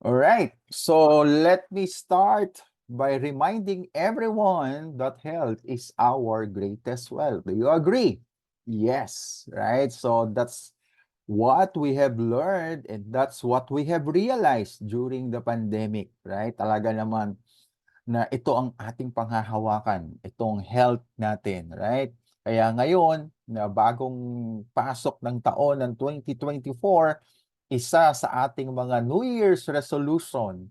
All right. So let me start by reminding everyone that health is our greatest wealth. Do you agree? Yes, right? So that's what we have learned and that's what we have realized during the pandemic, right? Talaga naman na ito ang ating panghahawakan, itong health natin, right? Kaya ngayon, na bagong pasok ng taon ng 2024, isa sa ating mga New Year's resolution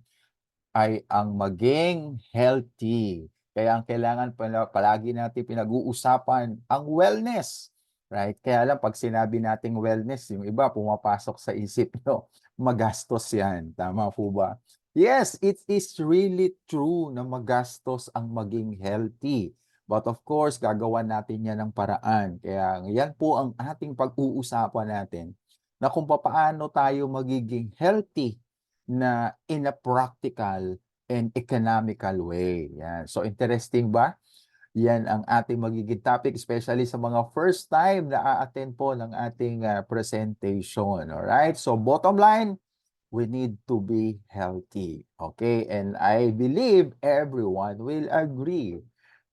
ay ang maging healthy. Kaya ang kailangan palagi natin pinag-uusapan ang wellness, right? Kaya lang 'pag sinabi nating wellness, yung iba pumapasok sa isip nyo, magastos 'yan, tama po ba? Yes, it is really true na magastos ang maging healthy. But of course, gagawan natin 'yan ng paraan. Kaya 'yan po ang ating pag-uusapan natin na kung papaano tayo magiging healthy na in a practical and economical way, yan. So interesting ba? Yan ang ating magiging topic especially sa mga first time na a-attend po ng ating, presentation, alright? So bottom line, we need to be healthy, okay? And I believe everyone will agree,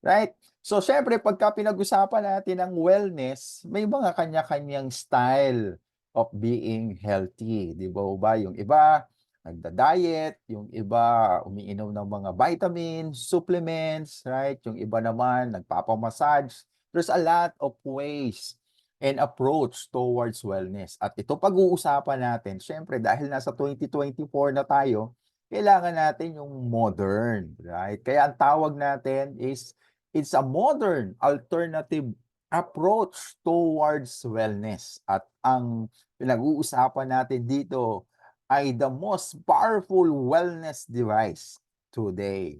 right? So siyempre pagka pinag-usapan natin ang wellness, may mga kanya-kanyang style of being healthy, 'di ba? Yung iba nagda-diet, yung iba umiinom ng mga vitamins, supplements, right? Yung iba naman nagpapa-massage. There's a lot of ways and approach towards wellness. At ito pag-uusapan natin, syempre dahil nasa 2024 na tayo, kailangan natin yung modern, right? Kaya ang tawag natin is it's a modern alternative approach towards wellness. At ang pinag-uusapan natin dito ay the most powerful wellness device today,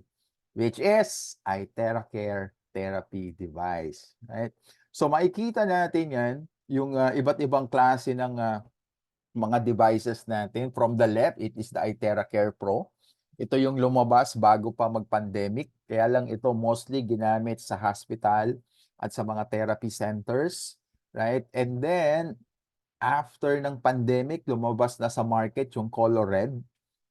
which is iTeracare therapy device, right? So makikita natin 'yan, yung, iba't ibang klase ng, mga devices natin. From the left, it is the iTeracare Pro. Ito yung lumabas bago pa mag-pandemic, kaya lang ito mostly ginamit sa hospital at sa mga therapy centers, right? And then, after ng pandemic, lumabas na sa market yung color red.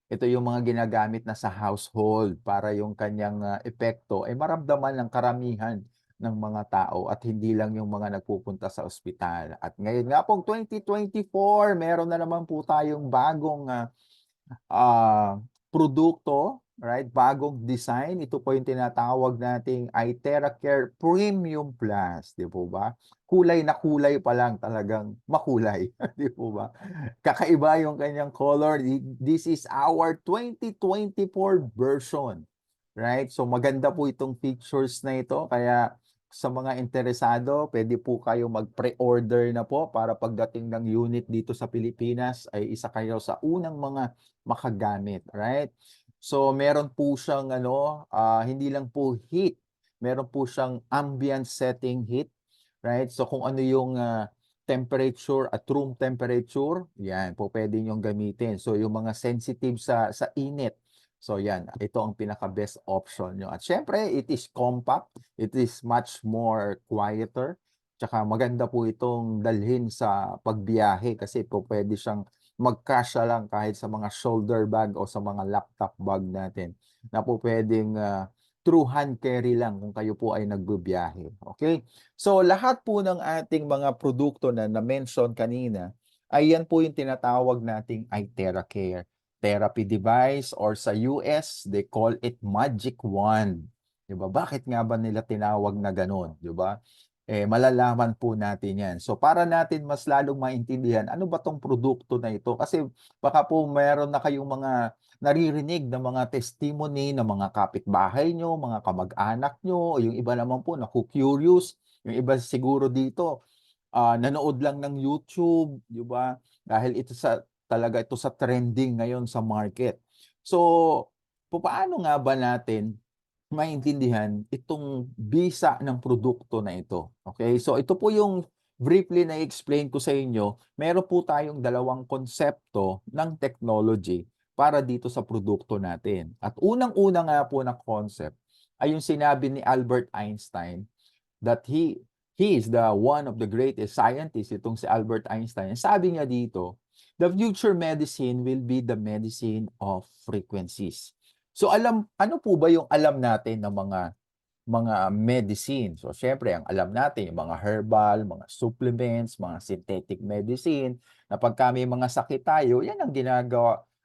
Ito yung mga ginagamit na sa household para yung kanyang, epekto ay maramdaman ng karamihan ng mga tao at hindi lang yung mga nagpupunta sa ospital. At ngayon nga pong 2024, meron na naman po tayong bagong, produkto, right? Bagong design. Ito po yung tinatawag nating iTeracare Premium Plus, 'di po ba? Kulay na kulay pa lang talagang makulay, 'di po ba? Kakaiba yung kanyang color. This is our 2024 version, right? So maganda po itong features na ito kaya sa mga interesado, pwede po kayo mag-pre-order na po para pagdating ng unit dito sa Pilipinas ay isa kayo sa unang mga makagamit, right? So meron po siyang ano, hindi lang po heat, meron po siyang ambient setting heat, right? So kung ano yung, temperature at room temperature, yan po pwede niyong gamitin. So yung mga sensitive sa init, so yan, ito ang pinaka-best option niyo. At siyempre, it is compact, it is much more quieter, tsaka maganda po itong dalhin sa pagbiyahe kasi po pwede siyang magkasya lang kahit sa mga shoulder bag o sa mga laptop bag natin na po puwedeng, through hand carry lang kung kayo po ay nagbibiyahe, okay? So, lahat po ng ating mga produkto na na-mention kanina ay yan po yung tinatawag nating iTeracare therapy device or sa US, they call it Magic Wand. 'Di ba? Bakit nga ba nila tinawag na gano'n, 'di ba? Eh, malalaman po natin 'yan. So, para natin mas lalong maintindihan, ano ba 'tong produkto na ito? Kasi baka po meron na kayong mga naririnig na mga testimony ng mga kapitbahay nyo, mga kamag-anak nyo, o yung iba naman po naku-curious, yung iba siguro dito, nanood lang ng YouTube, 'di ba? Dahil ito sa trending ngayon sa market. So, paano nga ba natin maintindihan itong bisa ng produkto na ito, okay? So, ito po yung briefly na-explain ko sa inyo. Meron po tayong dalawang konsepto ng technology para dito sa produkto natin. At unang-una nga po na concept ay yung sinabi ni Albert Einstein that he is the one of the greatest scientists, itong si Albert Einstein. Sabi niya dito, The future medicine will be the medicine of frequencies. So ano po ba yung alam natin ng mga medicine? So siyempre ang alam natin yung mga herbal, mga supplements, mga synthetic medicine, na pagka may mga sakit tayo, yan ang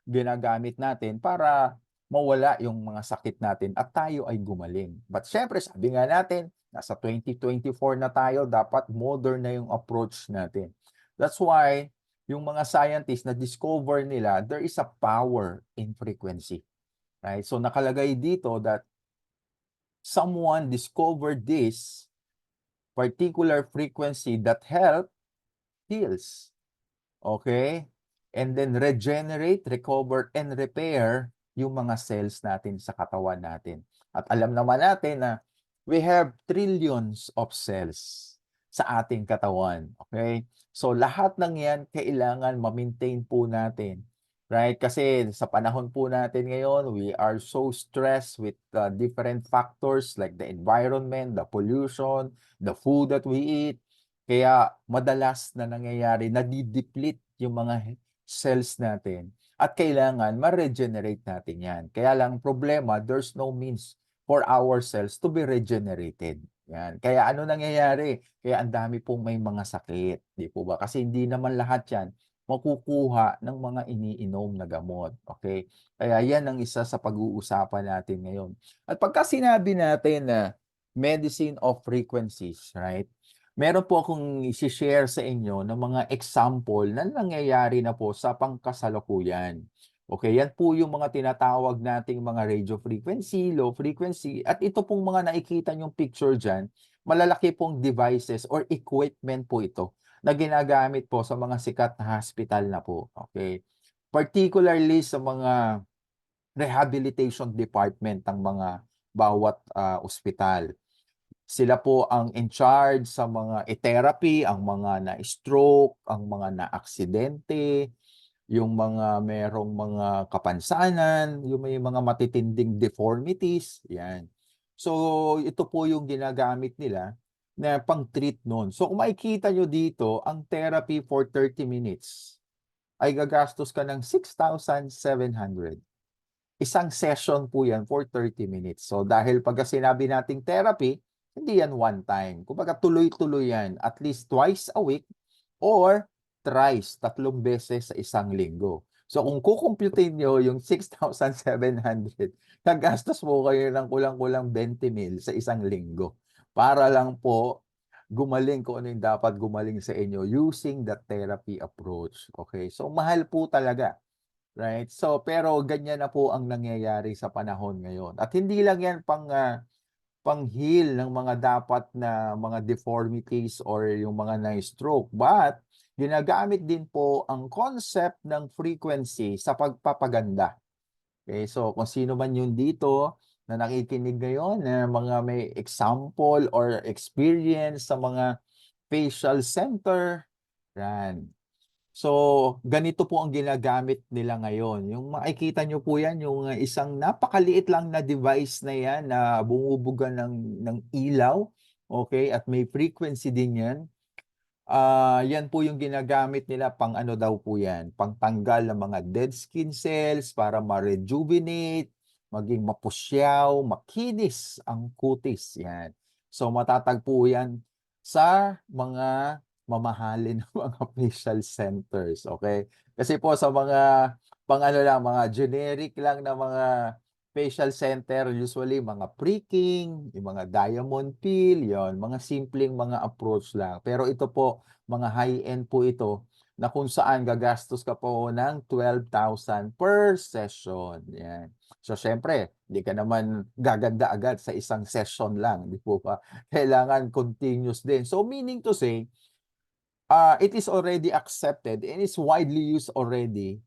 ginagamit natin para mawala yung mga sakit natin at tayo ay gumaling. But siyempre sabi nga natin, nasa 2024 na tayo, dapat modern na yung approach natin. That's why yung mga scientists na discover nila, there is a power in frequency. Right? So nakalagay dito that someone discovered this particular frequency that heals. Okay? And then regenerate, recover, and repair yung mga cells natin sa katawan natin. At alam naman natin na we have trillions of cells sa ating katawan. Okay? So lahat ng yan kailangan ma-maintain po natin. Right? Kasi sa panahon po natin ngayon, we are so stressed with different factors like the environment, the pollution, the food that we eat. Kaya madalas na nangyayari, nadi-deplete yung mga cells natin at kailangan ma-regenerate natin yan. Kaya lang problema, there's no means for our cells to be regenerated. Yan. Kaya ano nangyayari? Kaya ang dami pong may mga sakit, di po ba? Kasi hindi naman lahat yan makukuha ng mga iniinom na gamot. Okay? Kaya yan ang isa sa pag-uusapan natin ngayon. At pagka sinabi natin na medicine of frequencies, right? Meron po akong i-share sa inyo ng mga example na nangyayari na po sa pangkasalukuyan. Okay, yan po yung mga tinatawag nating mga radio frequency, low frequency, at ito pong mga nakikita nyong picture dyan, malalaki pong devices or equipment po ito na ginagamit po sa mga sikat na hospital na po. Okay, particularly sa mga rehabilitation department ng mga bawat ospital. Sila po ang in charge sa mga therapy, ang mga na-stroke, ang mga na-aksidente, yung mga merong mga kapansanan, yung may mga matitinding deformities, yan. So, ito po yung ginagamit nila na pang-treat nun. So, kung makikita nyo dito, ang therapy for 30 minutes ay gagastos ka ng 6,700. Isang session po yan for 30 minutes. So dahil pagka sinabi nating therapy, hindi yan one time. Kumbaga tuloy-tuloy yan, at least twice a week or thrice, 3 beses sa isang linggo. So kung kukumputin nyo yung 6,700, nagastos mo kayo ng kulang-kulang 20,000 sa isang linggo para lang po gumaling kung ano yung dapat gumaling sa inyo using the therapy approach. Okay? So mahal po talaga. Right? So, pero ganyan na po ang nangyayari sa panahon ngayon. At hindi lang yan pang-heal ng mga dapat na mga deformities or yung mga na-stroke, but ginagamit din po ang concept ng frequency sa pagpapaganda. Okay, so kung sino man yun dito na nakikinig ngayon na mga may example or experience sa mga facial center, yan. So, ganito po ang ginagamit nila ngayon. Yung makikita nyo po yan, yung isang napakaliit lang na device na yan na bumubuga ng ilaw. Okay? At may frequency din yan. Yan po yung ginagamit nila pang ano daw po yan, pang tanggal ng mga dead skin cells para ma-rejuvenate, maging mapusyaw, makinis ang kutis. Yan. So matatagpo yan sa mga mamahalin ng mga facial centers. Okay? Kasi po sa mga pang ano lang, mga generic lang na mga facial center, usually mga pricking, yung mga diamond peel, yon, mga simpleng mga approach lang. Pero ito po, mga high-end po ito, na kung saan gagastos ka po ng 12,000 per session. Yan. So, syempre, hindi ka naman gaganda agad sa isang session lang, di po ba? Kailangan continuous din. So, meaning to say, it is already accepted and is widely used already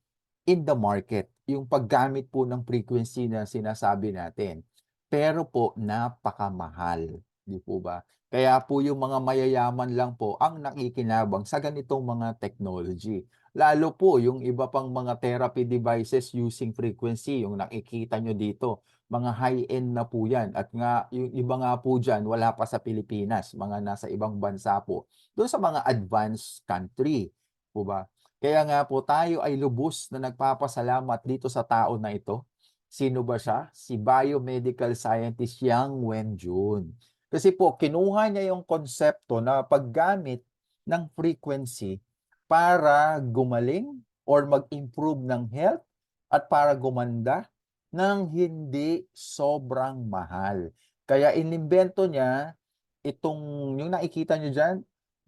in the market, yung paggamit po ng frequency na sinasabi natin. Pero po, napakamahal. Di po ba? Kaya po yung mga mayayaman lang po ang nakikinabang sa ganitong mga technology. Lalo po yung iba pang mga therapy devices using frequency, yung nakikita nyo dito, mga high-end na po yan. At nga, yung iba nga po dyan, wala pa sa Pilipinas, mga nasa ibang bansa po. Doon sa mga advanced country, po ba? Kaya nga po tayo ay lubos na nagpapasalamat dito sa tao na ito. Sino ba siya? Si biomedical scientist Yang Wenjun. Kasi po, kinuha niya yung konsepto na paggamit ng frequency para gumaling or mag-improve ng health at para gumanda ng hindi sobrang mahal. Kaya inimbento niya itong, yung nakikita niyo dyan,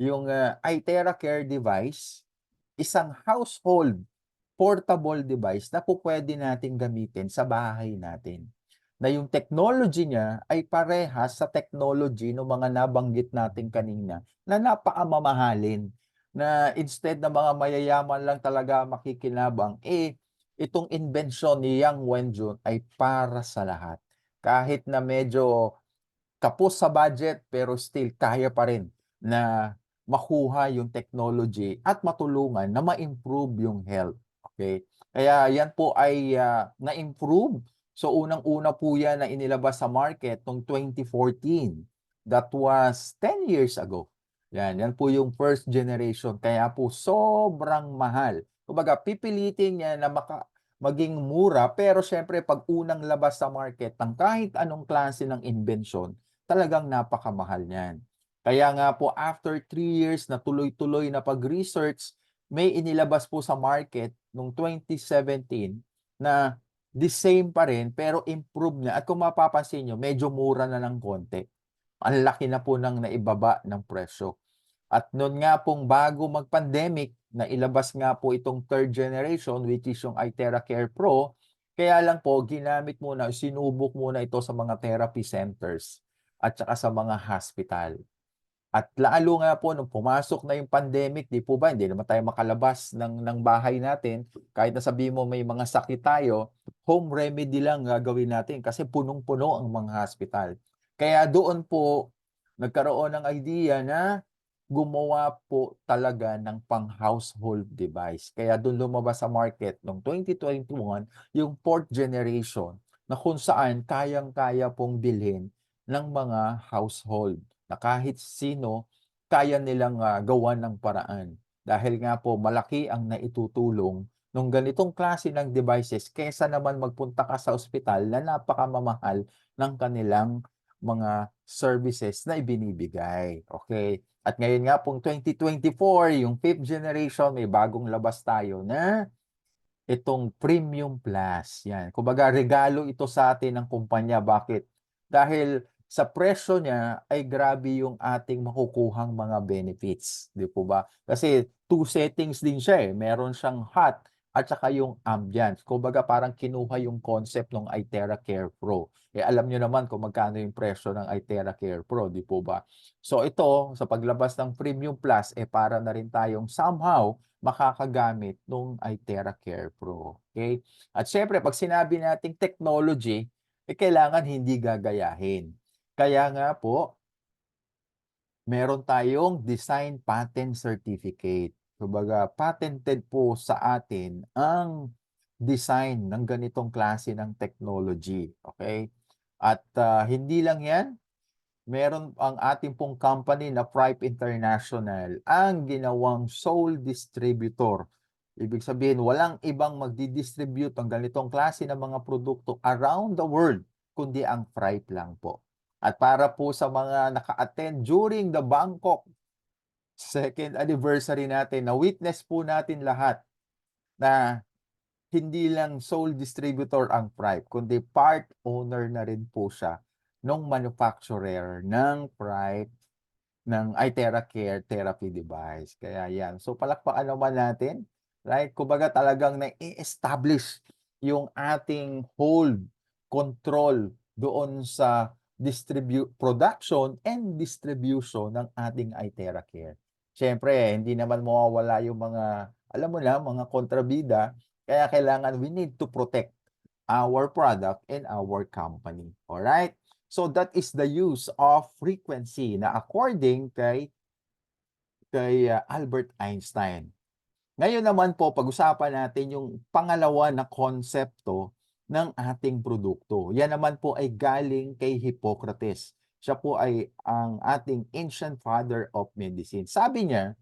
yung iTera Care device, isang household portable device na pupuwede nating gamitin sa bahay natin. Na yung technology niya ay parehas sa technology ng mga nabanggit natin kanina na napakamamahalin. Na instead na mga mayayaman lang talaga makikinabang, itong inbensyon ni Yang Wenjun ay para sa lahat. Kahit na medyo kapos sa budget pero still kaya pa rin na makuha yung technology at matulungan na ma-improve yung health, okay? Kaya yan po ay, na-improve. So unang-una po yan na inilabas sa market noong 2014. That was 10 years ago. Yan po yung first generation kaya po sobrang mahal. Kumbaga pipilitin niya na maging mura pero siyempre 'pag unang labas sa market ng kahit anong klase ng imbensyon, talagang napakamahal niyan. Kaya nga po after 3 years na tuloy-tuloy na pag-research, may inilabas po sa market noong 2017 na the same pa rin pero improve na at kung mapapansin niyo medyo mura na ng konti. Ang laki na po ng naibaba ng presyo. At no'n nga pong bago mag-pandemic, nailabas nga po itong third generation which is yung iTera Care Pro. Kaya lang po ginamit muna, sinubok muna ito sa mga therapy centers at saka sa mga hospital. At lalo nga po nung pumasok na yung pandemic, 'di po ba, hindi naman tayo makalabas ng bahay natin. Kahit na sabihin mo may mga sakit tayo, home remedy lang gagawin natin kasi punong-puno ang mga hospital. Kaya doon po nagkaroon ng idea na gumawa po talaga ng pang-household device. Kaya doon lumabas sa market noong 2021 yung fourth generation na kung saan kayang-kaya pong bilhin ng mga household na kahit sino kaya nilang, gawan ng paraan. Dahil nga po malaki ang naitutulong nung ganitong klase ng devices kaysa naman magpunta ka sa ospital na napakamamahal ng kanilang mga services na ibinibigay, okay? At ngayon nga pong 2024, yung fifth generation, may bagong labas tayo na itong Premium Plus, yan. Kumbaga regalo ito sa atin ng kumpanya, bakit? Dahil sa presyo niya ay grabe yung ating makukuhang mga benefits, 'di po ba? Kasi 2 settings din siya, meron siyang hot at saka yung ambient. Kumbaga parang kinuha yung concept ng iTera Care Pro. Alam niyo naman kung magkano yung presyo ng iTera Care Pro, 'di po ba? So ito, sa paglabas ng Premium Plus, para na rin tayong somehow makakagamit nung iTera Care Pro, okay? At siyempre 'pag sinabi nating technology, kailangan hindi gagayahin. Kaya nga po, meron tayong Design Patent Certificate. Kumbaga, patented po sa atin ang design ng ganitong klase ng technology, okay? At, hindi lang 'yan, meron ang ating pong company na Pripe International ang ginawang sole distributor. Ibig sabihin, walang ibang magdi-distribute ng ganitong klase ng mga produkto around the world, kundi ang Pripe lang po. At para po sa mga naka-attend during the Bangkok second anniversary natin, na witness po natin lahat na hindi lang sole distributor ang Pripe, kundi part owner na rin po siya nung manufacturer ng Pripe ng iTera Care therapy device. Kaya yan. So palakpakan naman natin, right? Kumbaga talagang nai-establish yung ating hold, control doon sa production and distribution ng ating iTera Care. Siyempre, hindi naman mawawala yung mga, alam mo na, mga kontrabida. Kaya kailangan we need to protect our product and our company. Alright? So that is the use of frequency na according kay Albert Einstein. Ngayon naman po pag-usapan natin yung pangalawa na konsepto ng ating produkto. Yan naman po ay galing kay Hippocrates. Siya po ay ang ating ancient father of medicine. Sabi niya,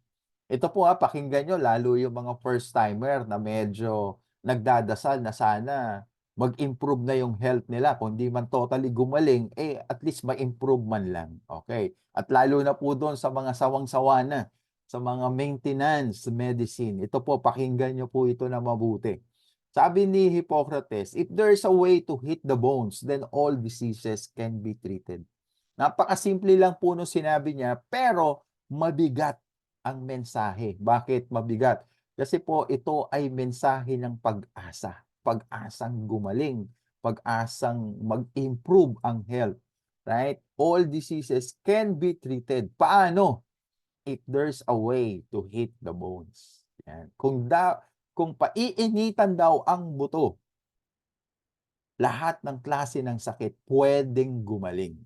Ito po, pakinggan niyo lalo yung mga first timer na medyo nagdadasal na sana mag-improve na yung health nila kung di man totally gumaling, at least ma-improve man lang, okey? At lalo na po dun sa mga sawang-sawa na sa mga maintenance medicine, ito po pakinggan niyo po ito na mabuti. Sabi ni Hippocrates, "If there's a way to hit the bones, then all diseases can be treated." Napakasimple lang po nung sinabi niya, pero mabigat ang mensahe. Bakit mabigat? Kasi po ito ay mensahe ng pag-asa, pag-asang gumaling, pag-asang mag-improve ang health, right? All diseases can be treated. Paano? If there's a way to hit the bones. Yan. Kung paiinitan daw ang buto, lahat ng klase ng sakit puwedeng gumaling.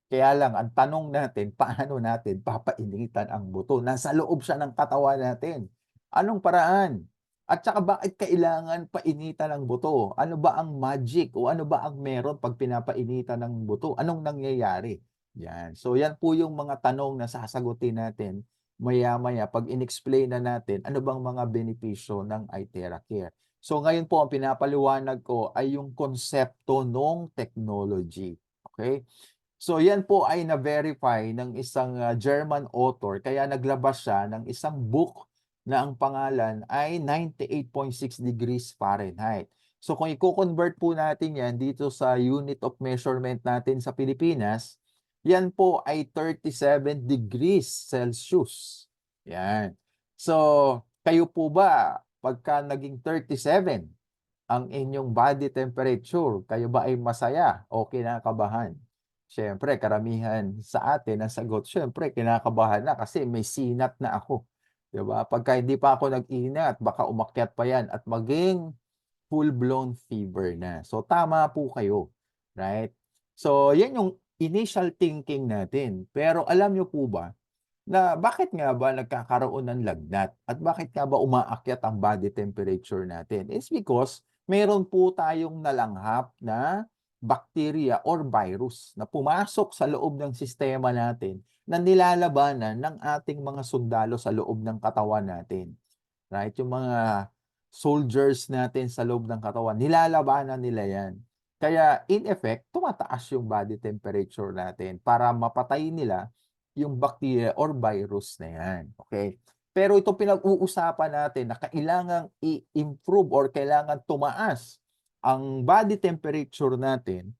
Kaya lang ang tanong natin, paano natin papainitan ang buto? Nasa loob siya ng katawan natin. Anong paraan? At saka bakit kailangan painitan ang buto? Ano ba ang magic o ano ba ang meron 'pag pinapainitan ng buto? Anong nangyayari? Yan. So yan po yung mga tanong na sasagutin natin maya-maya 'pag inexplain na natin ano bang mga benepisyo ng iTeracare. So ngayon po ang pinapaliwanag ko ay yung konsepto nung technology, okey? So yan po ay na-verify ng isang, German author kaya naglabas siya ng isang book na ang pangalan ay 98.6 degrees Fahrenheit. So kung iko-convert po natin yan dito sa unit of measurement natin sa Pilipinas, yan po ay 37 degrees Celsius, yan. So kayo po ba pagka naging 37 ang inyong body temperature, kayo ba ay masaya o kinakabahan? Siyempre karamihan sa atin ang sagot, siyempre kinakabahan na kasi may sinat na ako, 'di ba? Pagka hindi pa ako nag-inat baka umakyat pa 'yan at maging full-blown fever na. So tama po kayo, right? So 'yan yung initial thinking natin. Pero alam niyo po ba na bakit nga ba nagkakaroon ng lagnat at bakit nga ba umaakyat ang body temperature natin? It's because meron po tayong nalanghap na bacteria or virus na pumasok sa loob ng sistema natin na nilalabanan ng ating mga sundalo sa loob ng katawan natin. Right? Yung mga soldiers natin sa loob ng katawan, nilalabanan nila yan. Kaya in effect, tumataas yung body temperature natin para mapatay nila yung bacteria or virus na yan. Okay? Pero ito pinag-uusapan natin na kailangang i-improve or kailangan tumaas ang body temperature natin,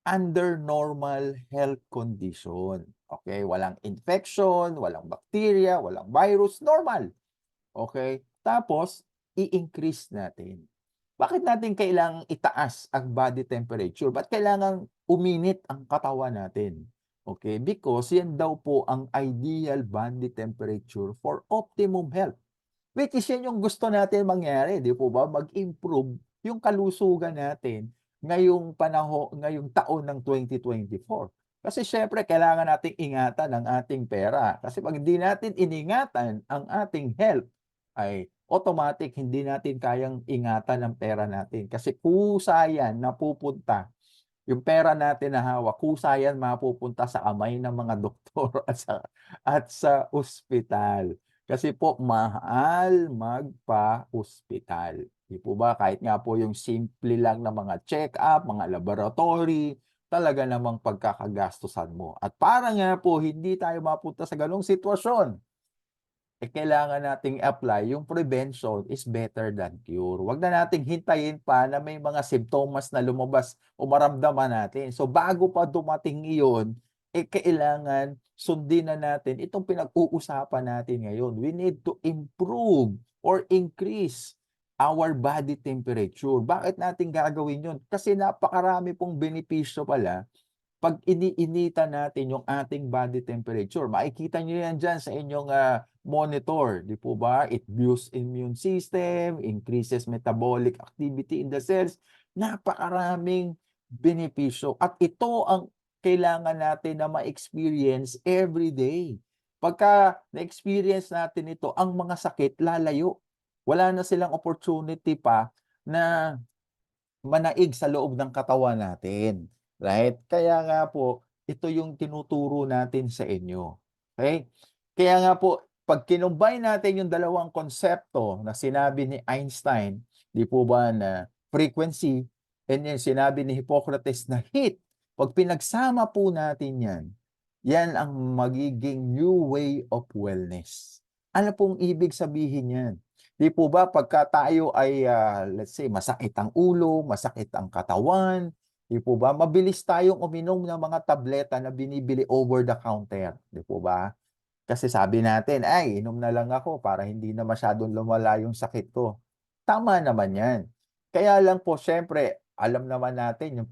under normal health condition. Okay? Walang infection, walang bacteria, walang virus, normal. Okay, tapos i-increase natin. Bakit natin kailangang itaas ang body temperature? Ba't kailangang uminit ang katawan natin? Okay, because yan daw po ang ideal body temperature for optimum health. Which is yan yung gusto natin mangyari, 'di po ba? Mag-improve yung kalusugan natin ngayong taon ng 2024. Kasi siyempre kailangan nating ingatan ang ating pera. Kasi 'pag hindi natin iningatan ang ating health, ay automatic hindi natin kayang ingatan ang pera natin. Kasi kusa yan napupunta yung pera natin na hawak, kusa yan mapupunta sa kamay ng mga doktor at sa ospital. Kasi po mahal magpa-ospital. 'Di po ba? Kahit nga po yung simple lang na mga check-up, mga laboratory, talaga namang pagkakagastusan mo. At para nga po hindi tayo mapunta sa gano'ng sitwasyon, kailangan nating apply yung prevention is better than cure. Wag na nating hintayin pa na may mga simptomas na lumabas o maramdaman natin. So bago pa dumating iyon, kailangan sundin na natin itong pinag-uusapan natin ngayon. We need to improve or increase our body temperature. Bakit natin gagawin yun? Kasi napakarami pong benepisyo pala 'pag iniinitan natin yung ating body temperature. Makikita niyo yan diyan sa inyong, monitor, 'di po ba? It boosts immune system, increases metabolic activity in the cells. Napakaraming benepisyo at ito ang kailangan natin na ma-experience every day. Pagka na-experience natin ito, ang mga sakit lalayo. Wala na silang opportunity pa na manaig sa loob ng katawan natin, right? Kaya nga po, ito yung tinuturo natin sa inyo, okay? Kaya nga po, pag kinumbine natin yung dalawang konsepto na sinabi ni Einstein, di po ba, na frequency, and yung sinabi ni Hippocrates na heat, pag pinagsama po natin yan, yan ang magiging new way of wellness. Ano pong ibig sabihin yan? Di po ba pagka tayo ay, let's say, masakit ang ulo, masakit ang katawan, di po ba, mabilis tayong uminom ng mga tableta na binibili over the counter, di po ba? Kasi sabi natin, "Ay, inom na lang ako para hindi na masyadong lumala yung sakit ko." Tama naman 'yan. Kaya lang po siyempre alam naman natin yung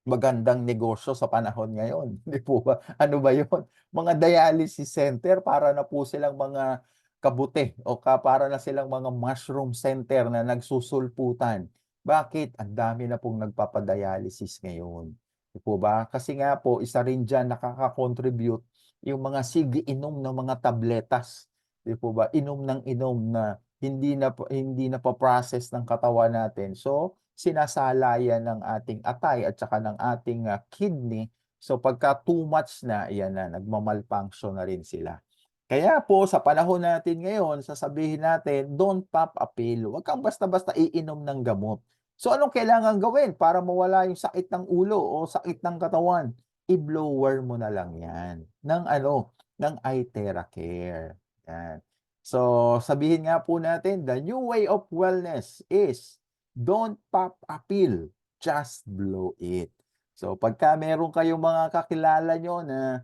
magandang negosyo sa panahon ngayon, 'di po ba? Ano ba 'yun, mga dialysis center para na po silang mga kabute o para na silang mga mushroom center na nagsusulputan. Bakit? Ang dami na pong nagpapa-dialysis ngayon, 'di po ba? Kasi nga po isa rin diyan nakaka-contribute yung mga sige-inom ng mga tabletas, 'di po ba? Inom ng inom na hindi na pa-process ng katawan natin. So, sinasala yan ng ating atay at saka ng ating, kidney. So pagka too much na, ayan na, nagma-malfunction na rin sila. Kaya po sa panahon natin ngayon, sasabihin natin, "Don't pop a pill." Huwag kang basta-basta iinom ng gamot. So anong kailangan gawin para mawala yung sakit ng ulo o sakit ng katawan? I-blower mo na lang yan ng ano, ng iTeracare, yan. So sabihin nga po natin, the new way of wellness is don't pop a pill, just blow it. So pagka meron kayong mga kakilala niyo na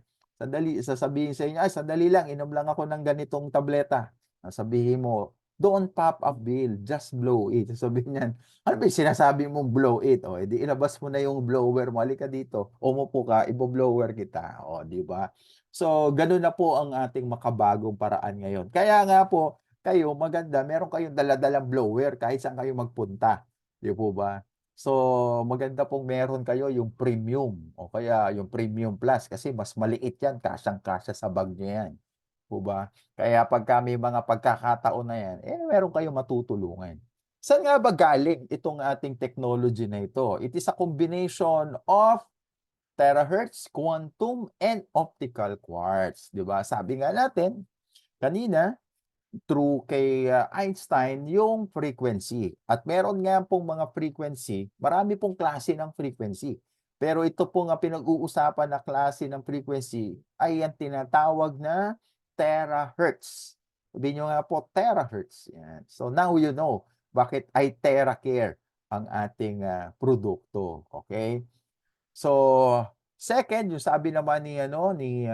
sasabihin sa inyo, "Ay sandali lang, inom lang ako ng ganitong tableta." Sabihin mo, "Don't pop a pill, just blow it." Sasabihin niyan, "Ano ba yung sinasabi mong blow it?" O edi ilabas mo na yung blower mo, "Halika dito, umupo ka, ibo-blower kita." O di ba? So gano'n na po ang ating makabagong paraan ngayon. Kaya nga po kayo maganda meron kayong dala-dalang blower kahit saan kayo magpunta, 'di po ba? So, maganda pong meron kayo yung premium o kaya yung premium plus kasi mas maliit 'yan, kasyang-kasya sa bag niyo 'yan, po ba? Kaya pagka may mga pagkakataon na 'yan, eh, meron kayong matutulungan. Saan nga ba galing itong ating technology na ito? It is a combination of terahertz, quantum, and optical quartz, 'di ba? Sabi nga natin kanina through kay, Einstein yung frequency at meron nga pong mga frequency, marami pong klase ng frequency. Pero ito po nga pinag-uusapan na klase ng frequency ay ang tinatawag na terahertz. Sabihin niyo nga po terahertz, yan. So now you know bakit ay TeraCare ang ating, produkto, okay. So, second, yung sabi naman ni ano, ni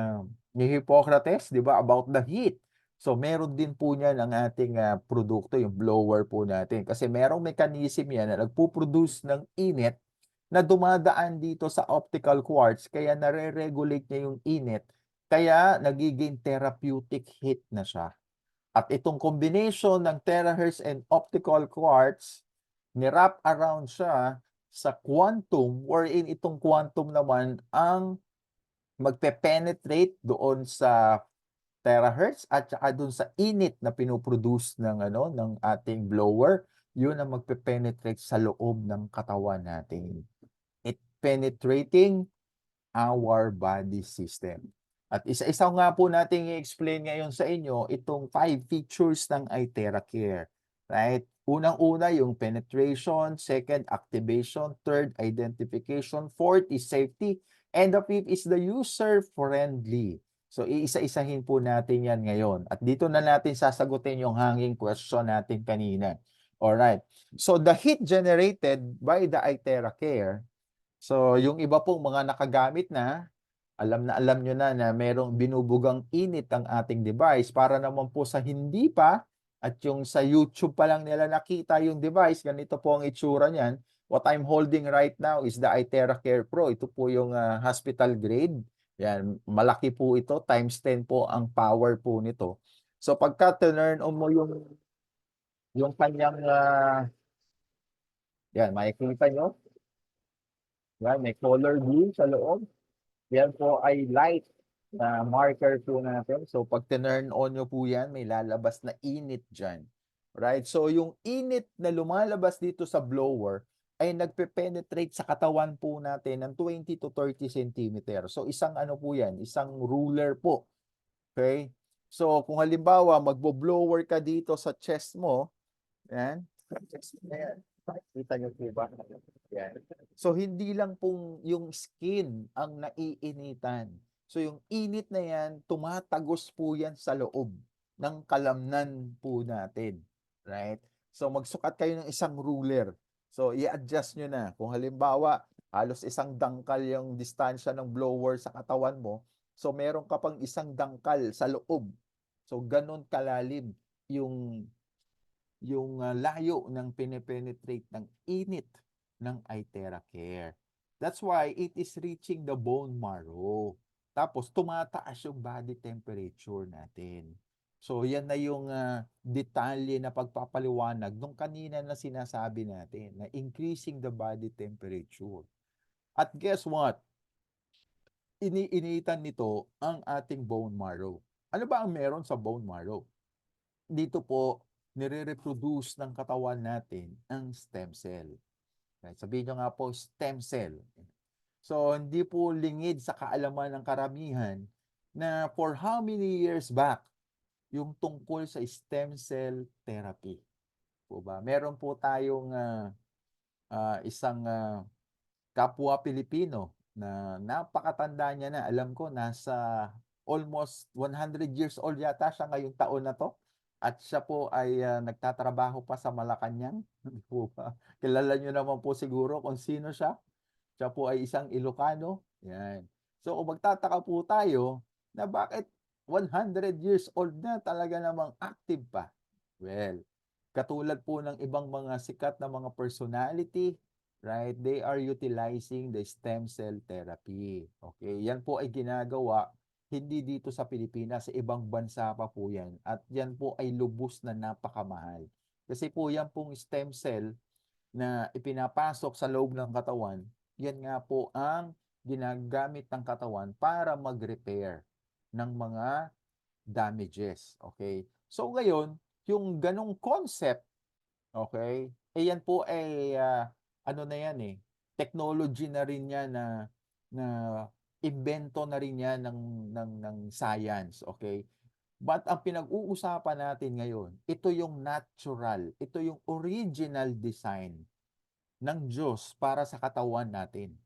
Hippocrates, 'di ba, about the heat. So, meron din po niyan ang ating, produkto, yung blower po natin. Kasi merong mechanism 'yan na nagpo-produce ng init na dumadaan dito sa optical quartz kaya nare-regulate niya yung init, kaya nagiging therapeutic heat na siya. At itong combination ng terahertz and optical quartz, ni-wrap around siya sa quantum wherein itong quantum naman ang magpe-penetrate doon sa terahertz at saka dun sa init na pinoproduce ng ano, ng ating blower, yun ang magpe-penetrate sa loob ng katawan natin. It penetrating our body system. At isa-isa nga po nating i-explain ngayon sa inyo itong 5 features ng iTeracare, right? Unang-una yung penetration, second activation, third identification, fourth is safety, and the fifth is the user-friendly. So iisa-isahin po natin yan ngayon. At dito na natin sasagutin yung hanging question natin kanina. Alright. So the heat generated by the iTeracare, so yung iba pong mga nakagamit na alam nyo na merong binubugang init ang ating device para naman po sa hindi pa at yung sa YouTube pa lang nila nakita yung device, ganito po ang itsura niyan. What I'm holding right now is the iTeracare Pro. Ito po yung hospital grade. Yan, malaki po ito, times 10 po ang power po nito. So pagka turn on mo yung kanyang yan, makikita nyo. Yan, may color blue sa loob. Yan po ay light na marker po natin. So pag tinurn on nyo po yan, may lalabas na init dyan. Right? So yung init na lumalabas dito sa blower ay nagpe-penetrate sa katawan po natin ng 20 to 30 centimeter. So isang ano po yan, isang ruler po. Okay? So, kung halimbawa magbo-blower ka dito sa chest mo, yan, chest mo na yan. Makikita niyo po ba? Yan. So, hindi lang pong yung skin ang naiinitan. So, yung init na yan, tumatagos po yan sa loob ng kalamnan po natin. Right? So, magsukat kayo ng isang ruler. So, i-adjust nyo na. Kung halimbawa, halos isang dangkal yung distansya ng blower sa katawan mo, so meron ka pang isang dangkal sa loob. So, ganun kalalim yung layo ng pine-penetrate ng init ng Itera Care. That's why it is reaching the bone marrow. Tapos tumataas yung body temperature natin. So yan na yung detalye na pagpapaliwanag nung kanina na sinasabi natin na increasing the body temperature. At guess what? Iniinitan nito ang ating bone marrow. Ano ba ang meron sa bone marrow? Dito po nire-reproduce ng katawan natin ang stem cell. Right? Sabihin nyo nga po, stem cell. So, hindi po lingid sa kaalaman ng karamihan na for how many years back yung tungkol sa stem cell therapy. Po ba? Meron po tayong isang kapwa Pilipino na napakatanda niya na. Alam ko, nasa almost 100 years old yata siya ngayong taon na to. At siya po ay nagtatrabaho pa sa Malacanang. Po ba? Kilala niyo naman po siguro kung sino siya. Siya po ay isang Ilocano. Yan. So kung magtataka po tayo na bakit 100 years old na talaga namang active pa. Well, katulad po ng ibang mga sikat na mga personality, right? They are utilizing the stem cell therapy. Okay? Yan po ay ginagawa hindi dito sa Pilipinas, sa ibang bansa pa po yan. At yan po ay lubos na napakamahal. Kasi po yan pong stem cell na ipinapasok sa loob ng katawan, yan nga po ang ginagamit ng katawan para mag-repair ng mga damages. Okay? So ngayon, yung ganong concept, okay, eh yan po ay ano na yan eh, technology na rin yan na invento na rin yan ng science, okay? But ang pinag-uusapan natin ngayon, ito yung natural, ito yung original design ng Diyos para sa katawan natin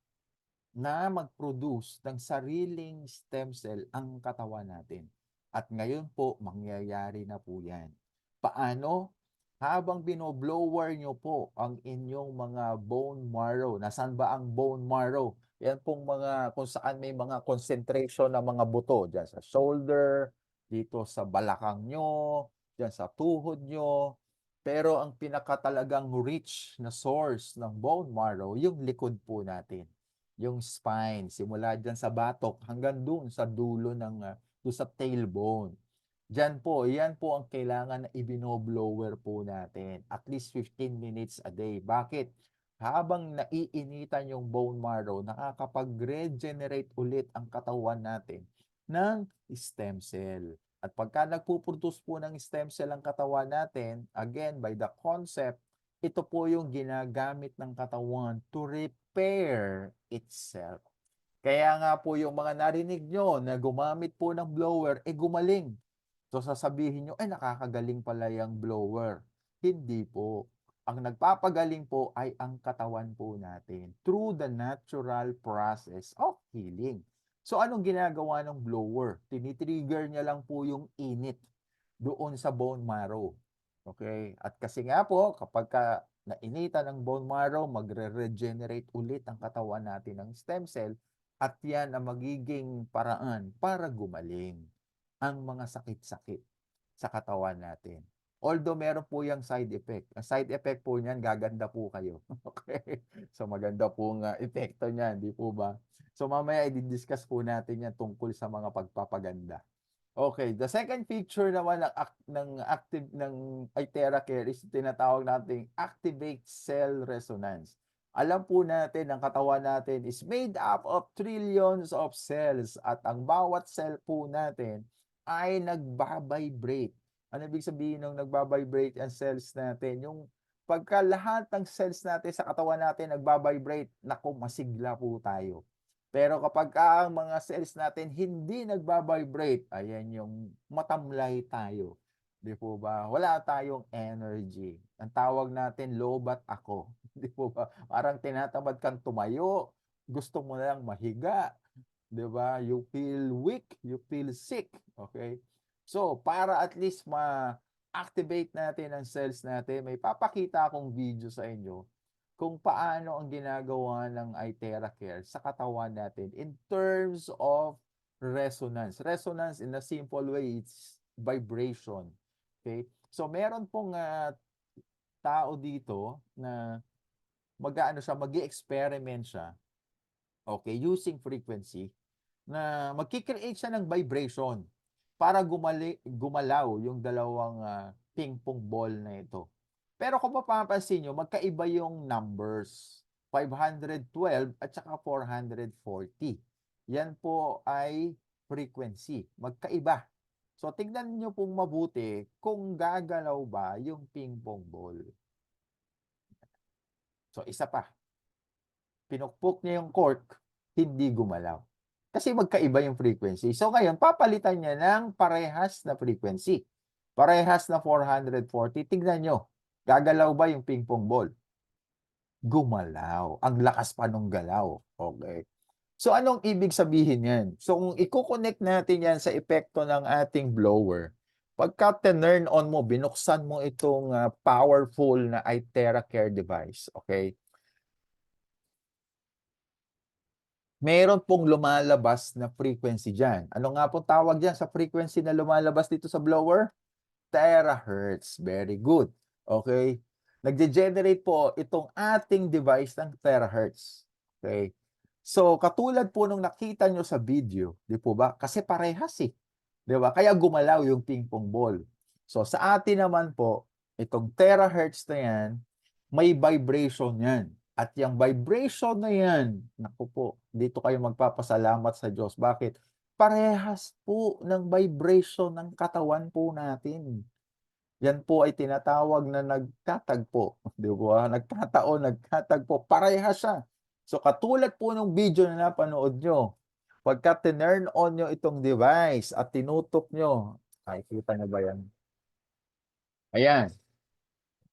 na mag-produce ng sariling stem cell ang katawan natin. At ngayon po, mangyayari na po yan. Paano? Habang binoblower nyo po ang inyong mga bone marrow. Nasaan ba ang bone marrow? Yan pong mga, kung saan may mga concentration ng mga buto. Diyan sa shoulder, dito sa balakang nyo, diyan sa tuhod nyo. Pero ang pinakatalagang rich na source ng bone marrow, yung likod po natin, yung spine, simula dyan sa batok hanggang dun sa dulo ng dun sa tailbone. Diyan po, yan po ang kailangan na ibinoblower po natin. At least 15 minutes a day. Bakit? Habang naiinitan yung bone marrow, nakakapag-regenerate ulit ang katawan natin ng stem cell. At pagka nagpuproduce po ng stem cell ang katawan natin, again, by the concept, ito po yung ginagamit ng katawan to repair itself. Kaya nga po yung mga narinig nyo na gumamit po ng blower, gumaling. So sasabihin nyo, nakakagaling pala yung blower. Hindi po. Ang nagpapagaling po ay ang katawan po natin through the natural process of healing. So anong ginagawa ng blower? Tinitrigger niya lang po yung init doon sa bone marrow. Okay? At kasi nga po, kapag nainitan ng bone marrow, magre-regenerate ulit ang katawan natin ng stem cell at yan ang magiging paraan para gumaling ang mga sakit-sakit sa katawan natin. Although meron po yung side effect. Ang side effect po niyan, gaganda po kayo. Okay? So maganda pong epekto niyan, di po ba? So mamaya i-discuss po natin yan tungkol sa mga pagpapaganda. Okay, the second feature naman ng active ng Itera Care is tinatawag nating activate cell resonance. Alam po natin ang katawan natin is made up of trillions of cells at ang bawat cell po natin ay nagba-vibrate. Ano ibig sabihin ng nagba-vibrate ang cells natin? Yung pagka lahat ng cells natin sa katawan natin nagba-vibrate, naku, masigla po tayo. Pero kapag ang mga cells natin hindi nagba-vibrate, ayan yung matamlay tayo, 'di po ba? Wala tayong energy. Ang tawag natin lobat ako, 'di po ba? Parang tinatamad kang tumayo, gusto mo na lang mahiga, 'di ba? You feel weak, you feel sick, okay? So, para at least ma-activate natin ang cells natin, may papakita akong video sa inyo kung paano ang ginagawa ng iTera Care sa katawan natin in terms of resonance. Resonance in a simple way, it's vibration. Okay? So meron pong tao dito na mag-aano siya, magi-experiment siya, okay, using frequency na magki-create siya ng vibration para gumalaw yung dalawang ping pong ball na ito. Pero kung mapapansin niyo, magkaiba yung numbers, 512 at saka 440. Yan po ay frequency, magkaiba. So tignan niyo pong mabuti kung gagalaw ba yung ping pong ball. So isa pa, pinukpok niya yung cork, hindi gumalaw. Kasi magkaiba yung frequency. So ngayon, papalitan niya ng parehas na frequency. Parehas na 440. Tignan nyo, gagalaw ba yung ping pong ball? Gumalaw. Ang lakas pa nung galaw. Okay. So anong ibig sabihin yan? So kung i-connect natin yan sa epekto ng ating blower, pagka turn on mo, binuksan mo itong powerful na iTera Care device, okay? Meron pong lumalabas na frequency diyan. Ano nga pong tawag diyan sa frequency na lumalabas dito sa blower? Terahertz. Very good. Okay? Nagge-generate po itong ating device ng terahertz. Okay? So, katulad po nung nakita nyo sa video, di po ba? Kasi parehas eh. Di ba? Kaya gumalaw yung ping pong ball. So, sa atin naman po, itong terahertz na yan, may vibration yan. At yung vibration na yan, naku po, dito kayo magpapasalamat sa Diyos. Bakit? Parehas po ng vibration ng katawan po natin. Yan po ay tinatawag na nagkatagpo, 'di ba? Nagkataon, nagkatagpo, parehas siya. So katulad po nung video na napanood nyo, pagka tinurn on nyo itong device at tinutok nyo, nakikita nyo ba yan? Ayan,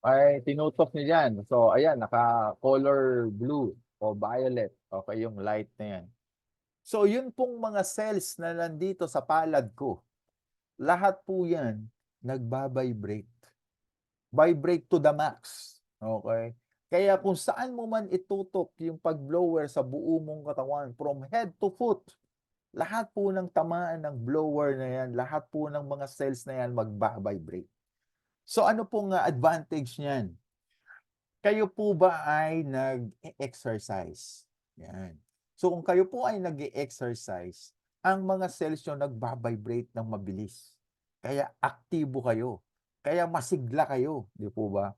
ay tinutok nyo yan. So ayan, naka-color blue o violet. Okay, yung light na yan. So yun pong mga cells na nandito sa palad ko, lahat po yan nagbabibrate. Vibrate to the max. Okay? Kaya kung saan mo man itutok yung pag-blower sa buo mong katawan, from head to foot, lahat po ng tamaan ng blower na yan, lahat po ng mga cells na yan magba-vibrate. So ano pong advantage niyan? Kayo po ba ay nag-exercise? Yan. So kung kayo po ay nag-exercise, ang mga cells nyo nagba-vibrate ng mabilis. Kaya aktibo kayo. Kaya masigla kayo, di po ba?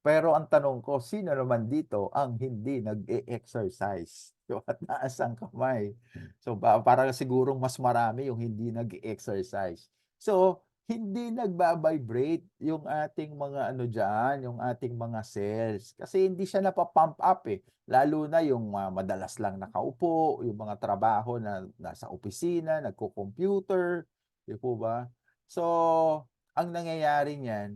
Pero ang tanong ko, sino naman dito ang hindi nag-e-exercise? So, at taas ang kamay. So, parang sigurong mas marami yung hindi nag-e-exercise. So, hindi nagba-vibrate yung ating mga ano diyan, yung ating mga cells. Kasi hindi siya napapump up eh. Lalo na yung madalas lang nakaupo, yung mga trabaho na nasa opisina, nagko-computer, di po ba? So, ang nangyayari niyan,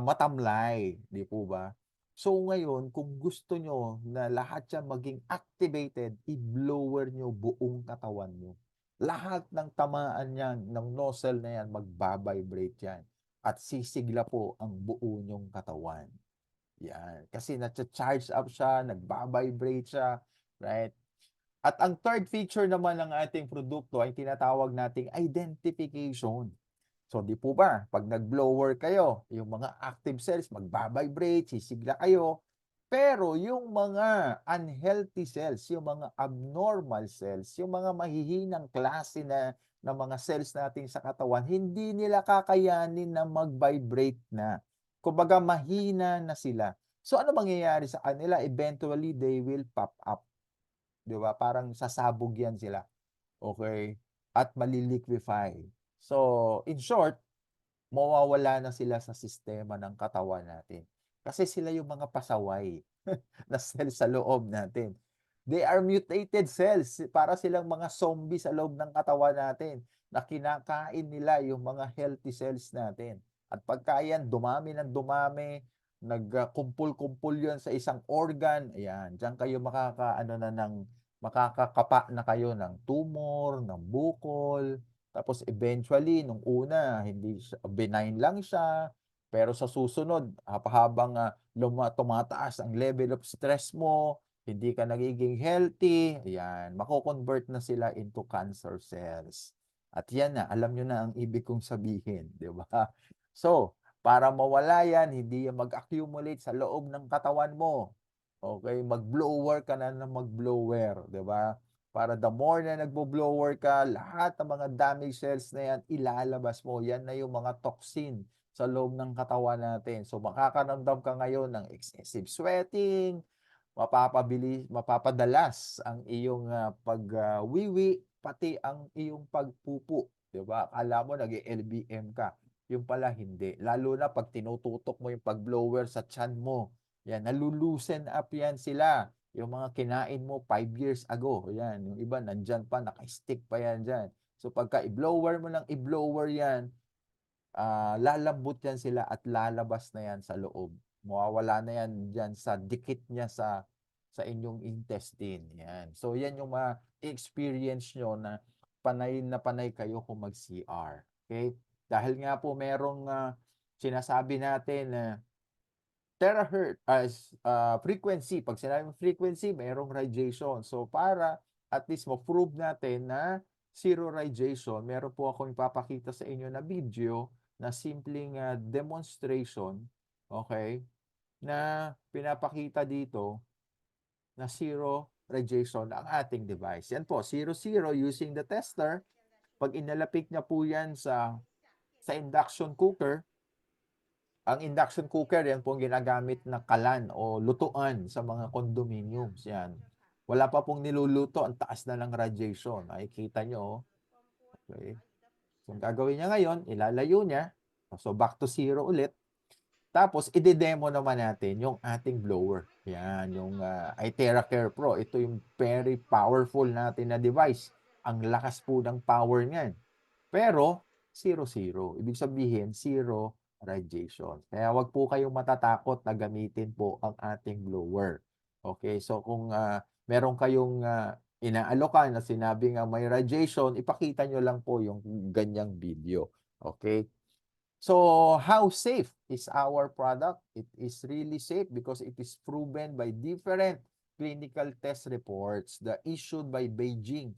matamlay, 'di po ba? So ngayon, kung gusto nyo na lahat yan maging activated, i-blower nyo buong katawan nyo. Lahat ng tamaan yan, ng nozzle na yan, magbabibrate yan. At sisigla po ang buo nyong katawan. Yan. Kasi na-charge up siya, nagbabibrate siya, right? At ang third feature naman ng ating produkto ay tinatawag nating identification. So, di po ba, pag nag-blower kayo, yung mga active cells magbabibrate, sisigla kayo. Pero yung mga unhealthy cells, yung mga abnormal cells, yung mga mahihinang klase na mga cells natin sa katawan, hindi nila kakayanin na mag-vibrate na. Kumbaga, mahina na sila. So, ano mangyayari sa kanila? Eventually, they will pop up. Di ba? Parang sasabog yan sila. Okay? At maliliquefy. So, in short, mawawala na sila sa sistema ng katawan natin. Kasi sila yung mga pasaway na cell sa loob natin. They are mutated cells, para silang mga zombie sa loob ng katawan natin na kinakain nila yung mga healthy cells natin. At pagka yan dumami ng dumami, kumpul-kumpul yun sa isang organ, ayan, diyan kayo makakaano na makakakapa na kayo ng tumor, ng bukol, tapos eventually nung una hindi siya benign lang siya, pero sa susunod habang, tumataas ang level of stress mo, hindi ka nagiging healthy, ayan, mako-convert na sila into cancer cells. At yan na, alam niyo na ang ibig kong sabihin, 'di ba? So, para mawala yan, hindi yan mag-accumulate sa loob ng katawan mo. Okay, mag-blower ka na ng mag-blower, 'di ba? Para the more na nagbo-blower ka, lahat ng mga damaged cells na yan ilalabas mo. Yan na yung mga toxin sa loob ng katawan natin. So makakaramdam ka ngayon ng excessive sweating, mapapadalas ang iyong, wiwi, pati ang iyong pagpupo, 'di ba? Akala mo nag-e-LBM ka, yun pala hindi. Lalo na 'pag tinututok mo yung pag-blower sa tiyan mo, yan, nalo-loosen up yan sila. Yung mga kinain mo 5 years ago, yan, yung iba nandiyan pa, naka-stick pa yan diyan. So pagka i-blower mo ng i-blower yan, lalambot yan sila at lalabas na yan sa loob. Mawawala na yan diyan sa dikit niya sa inyong intestine, yan. So yan yung ma-experience nyo na panay kayo kung mag-CR, okay? Dahil nga po merong, sinasabi natin na terahertz as frequency. 'Pag sinabing frequency, mayroong radiation. So, para at least ma-prove natin na zero radiation, meron po akong ipapakita sa inyo na video na simpleng, demonstration, okay, na pinapakita dito na zero radiation ang ating device. Yan po, 00 using the tester. 'Pag inalapit niya po yan sa induction cooker, ang induction cooker, yan po ang ginagamit na kalan o lutuan sa mga condominiums, yan. Wala pa pong niluluto, ang taas na ng radiation. Makikita nyo, oh. Okay. So, ang gagawin niya ngayon, ilalayo niya. So, back to zero ulit. Tapos, ide-demo naman natin yung ating blower. Yan, yung iTera Care Pro. Ito yung very powerful natin na device. Ang lakas po ng power niyan. Pero, 00. Ibig sabihin, zero radiation. Kaya wag po kayong matatakot na gamitin po ang ating blower. Okay, so kung meron kayong inaalokan na sinabing may radiation, ipakita nyo lang po yung ganyang video. Okay? So, how safe is our product? It is really safe because it is proven by different clinical test reports that issued by Beijing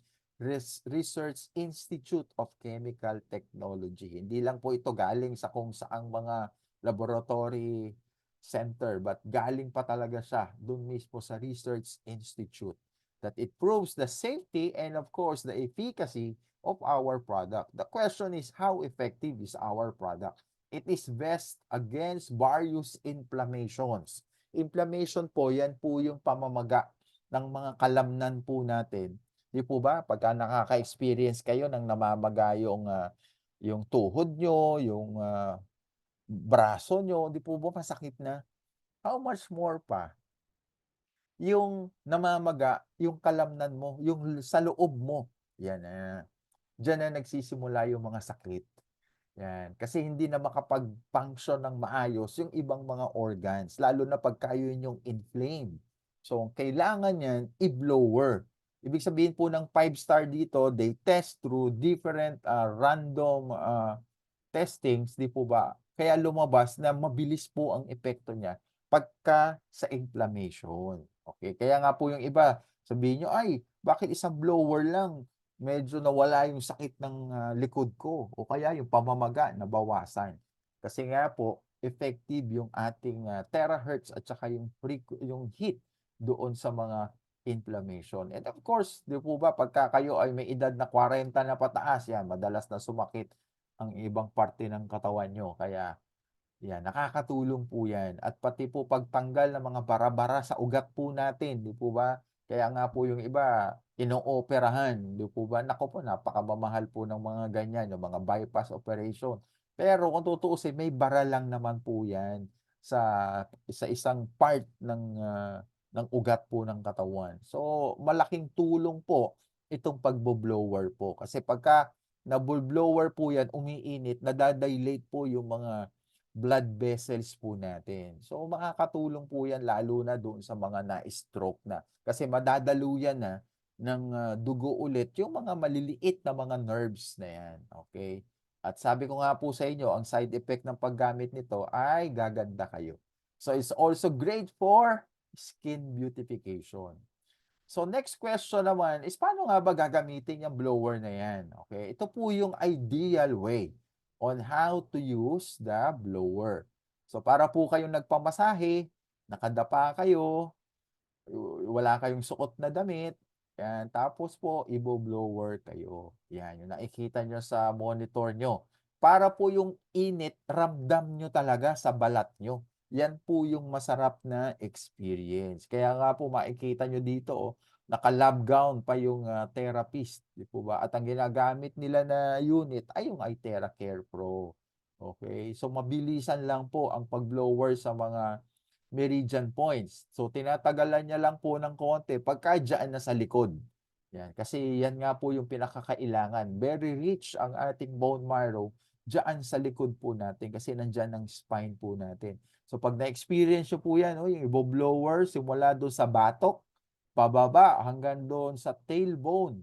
Research Institute of Chemical Technology. Hindi lang po ito galing sa kung saang mga laboratory center, but galing pa talaga siya dun mismo sa Research Institute, that it proves the safety and of course the efficacy of our product. The question is, how effective is our product? It is best against various inflammations. Inflammation po, yan po yung pamamaga ng mga kalamnan po natin. Di po ba? Pagka nakaka-experience kayo ng namamaga yung tuhod nyo, yung braso nyo, di po ba masakit na? How much more pa yung namamaga, yung kalamnan mo, yung sa loob mo. Yan na. Diyan na nagsisimula yung mga sakit. Yan. Kasi hindi na makapag-function ng maayos yung ibang mga organs, lalo na pagka yun yung inflamed. So, kailangan yan i-blower. Ibig sabihin po ng 5-star dito, they test through different random testings, di po ba? Kaya lumabas na mabilis po ang epekto niya pagka sa inflammation. Okay? Kaya nga po yung iba, sabihin nyo, ay, bakit isang blower lang? Medyo nawala yung sakit ng likod ko o kaya yung pamamaga nabawasan. Kasi nga po, effective yung ating terahertz at saka yung heat doon sa mga inflammation. And of course, di po ba, pagka kayo ay may edad na 40 na pataas, yan, madalas na sumakit ang ibang parte ng katawan nyo. Kaya, yan, nakakatulong po yan. At pati po pagtanggal ng mga bara-bara sa ugat po natin, di po ba? Kaya nga po yung iba, inooperahan, di po ba? Naku po, napakamamahal po ng mga ganyan, yung mga bypass operation. Pero kung tutuusin, may bara lang naman po yan sa isang part ng ugat po ng katawan. So, malaking tulong po itong pagbo-blower po kasi pagka nabo-blower po yan, umiinit, nadadilate po yung mga blood vessels po natin. So, makakatulong po yan lalo na doon sa mga na-stroke na. Kasi madadaluyan na ng dugo ulit yung mga maliliit na mga nerves na yan. Okay? At sabi ko nga po sa inyo, ang side effect ng paggamit nito ay gaganda kayo. So, it's also great for skin beautification. So next question naman is paano nga ba gagamitin yung blower na yan? Okay, ito po yung ideal way on how to use the blower. So para po kayong nagpamasahe, nakadapa kayo, wala kayong suot na damit, yan, tapos po ibo-blower kayo. Yan, yung nakikita nyo sa monitor nyo. Para po yung init, ramdam nyo talaga sa balat nyo. Yan po yung masarap na experience. Kaya nga po makikita nyo dito, oh, naka-lab gown pa yung therapist, di po ba? At ang ginagamit nila na unit ay yung iTera Care Pro. Okay? So mabilisan lang po ang pag-blower sa mga meridian points. So tinatagalan niya lang po ng konti pagka dyan na sa likod. Yan, kasi yan nga po yung pinakakailangan. Very rich ang ating bone marrow dyan sa likod po natin kasi nandyan ang spine po natin. So pag na-experience nyo po yan, oh, yung ibo-blower simula doon sa batok, pababa hanggang doon sa tailbone.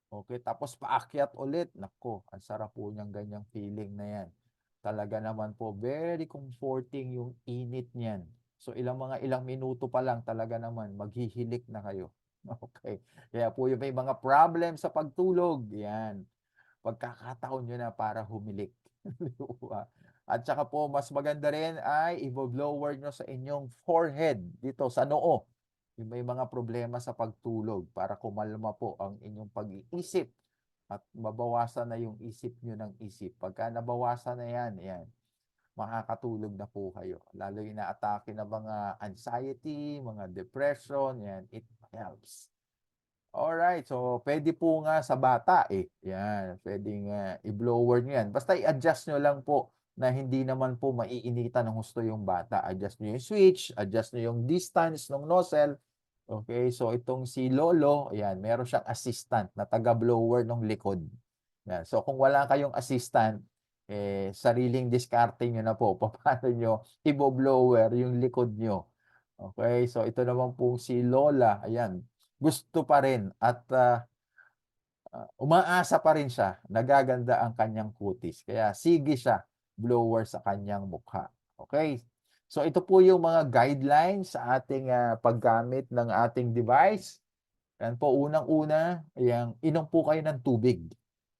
Okay, tapos paakyat ulit. Nako, ang sarap po niyang ganyang feeling na yan. Talaga naman po, very comforting yung init niyan. So ilang minuto pa lang talaga naman maghihilik na kayo. Okay. Kaya po yung may mga problem sa pagtulog, yan. Pagkakataon nyo na para humilik. Di ba? At saka po, mas maganda rin ay i-blower nyo sa inyong forehead, dito sa noo. Yung may mga problema sa pagtulog para kumalma po ang inyong pag-iisip at mabawasan na yung isip nyo ng isip. Pagka nabawasan na yan, yan, makakatulog na po kayo. Lalo yung na-atake na mga anxiety, mga depression, yan, it helps. Alright, so pwede po nga sa bata eh. Yan, pwedeng i-blower nyo yan. Basta i-adjust nyo lang po na hindi naman po maiinitan ng husto yung bata. Adjust nyo yung switch, adjust nyo yung distance ng nozzle. Okay, so itong si Lolo, ayan, meron siyang assistant na taga-blower ng likod. Yan. So kung wala kayong assistant, eh, sariling diskarte nyo na po paano nyo i-blower yung likod nyo. Okay, so ito naman po si Lola, ayan, gusto pa rin at umaasa pa rin siya, nagaganda ang kanyang kutis. Kaya sige siya, blower sa kanyang mukha. Okay? So ito po yung mga guidelines sa ating paggamit ng ating device. Yan po, unang-una, ayan, inom po kayo ng tubig.